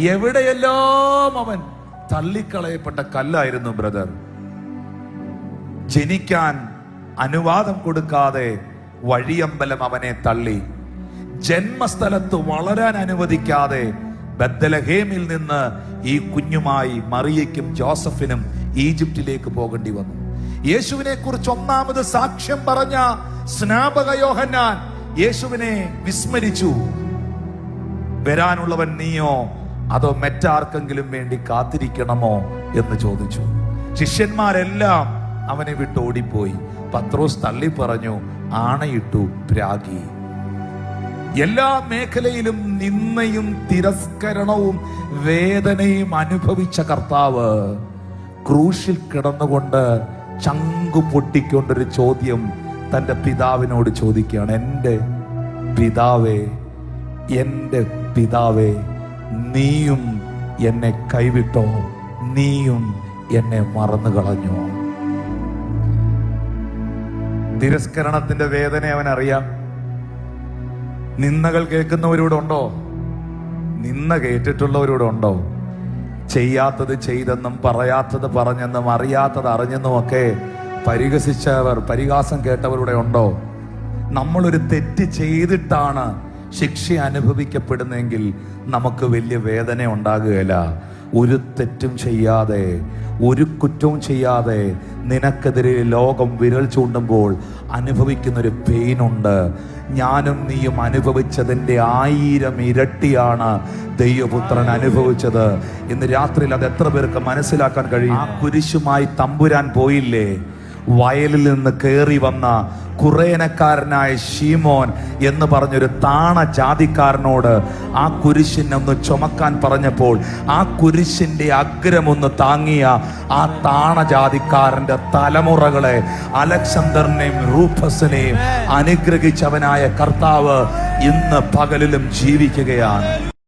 എവിടെയെല്ലാം അവൻ തള്ളിക്കളയപ്പെട്ട കല്ലായിരുന്നു ബ്രദർ. ജനിക്കാൻ അനുവാദം കൊടുക്കാതെ വഴിയമ്പലം അവനെ തള്ളി. ജന്മസ്ഥലത്ത് വളരാൻ അനുവദിക്കാതെ ബത്ലഹേമിൽ നിന്ന് ഈ കുഞ്ഞുമായി മറിയയ്ക്കും ജോസഫിനും ഈജിപ്തിലേക്ക് പോകേണ്ടി വന്നു. യേശുവിനെ കുറിച്ച് ഒന്നാമത് സാക്ഷ്യം പറഞ്ഞ സ്നാപക യോഹന്നാൻ യേശുവിനെ വിസ്മരിച്ചു. വരാനുള്ളവൻ നീയോ അതോ മറ്റാർക്കെങ്കിലും വേണ്ടി കാത്തിരിക്കണമോ എന്ന് ചോദിച്ചു. ശിഷ്യന്മാരെല്ലാം അവനെ വിട്ട് ഓടിപ്പോയി. പത്രോസ് തള്ളി പറഞ്ഞു, ആണയിട്ടു പ്രാഗി. എല്ലാ മേഖലയിലും നിന്ദയും തിരസ്കരണവും വേദനയും അനുഭവിച്ച കർത്താവ് ക്രൂശിൽ കിടന്നുകൊണ്ട് ചങ്കു പൊട്ടിക്കൊണ്ടൊരു ചോദ്യം തന്റെ പിതാവിനോട് ചോദിക്കുകയാണ്. എൻ്റെ പിതാവേ, എൻ്റെ പിതാവേ, നീയും എന്നെ കൈവിട്ടോ? നീയും എന്നെ മറന്നു കളഞ്ഞോ? തിരസ്കരണത്തിന്റെ വേദന അവൻ അറിയാം. നിന്ദകൾ കേൾക്കുന്നവരോടുണ്ടോ? നിന്ന കേട്ടിട്ടുള്ളവരോടുണ്ടോ? ചെയ്യാത്തത് ചെയ്തെന്നും പറയാത്തത് പറഞ്ഞെന്നും അറിയാത്തത് അറിഞ്ഞെന്നും ഒക്കെ പരിഹസിച്ചവർ, പരിഹാസം കേട്ടവരുടെ ഉണ്ടോ? നമ്മളൊരു തെറ്റ് ചെയ്തിട്ടാണ് ശിക്ഷ അനുഭവിക്കപ്പെടുന്നെങ്കിൽ നമുക്ക് വലിയ വേദന ഉണ്ടാകുകയില്ല. ഒരു തെറ്റും ചെയ്യാതെ, ഒരു കുറ്റവും ചെയ്യാതെ നിനക്കെതിരെ ലോകം വിരൽ ചൂണ്ടുമ്പോൾ അനുഭവിക്കുന്നൊരു പെയിനുണ്ട്. ഞാനും നീയും അനുഭവിച്ചതിൻ്റെ 1000 ഇരട്ടിയാണ് ദൈവപുത്രൻ അനുഭവിച്ചത്. ഇന്ന് രാത്രിയിൽ അത് എത്ര പേർക്ക് മനസ്സിലാക്കാൻ കഴിയും? ആ കുരിശുമായി തമ്പുരാൻ പോയില്ലേ? വയലിൽ നിന്ന് കയറി വന്ന കുറേനക്കാരനായ ശീമോൻ എന്ന് പറഞ്ഞൊരു താണ ജാതിക്കാരനോട് ആ കുരിശിനൊന്ന് ചുമക്കാൻ പറഞ്ഞപ്പോൾ ആ കുരിശിന്റെ അഗ്രമൊന്ന് താങ്ങിയ ആ താണ ജാതിക്കാരന്റെ തലമുറകളെ, അലക്സാണ്ടറിനെയും റൂഫസിനെയും അനുഗ്രഹിച്ചവനായ കർത്താവ് ഇന്ന് പകലിലും ജീവിക്കുകയാണ്.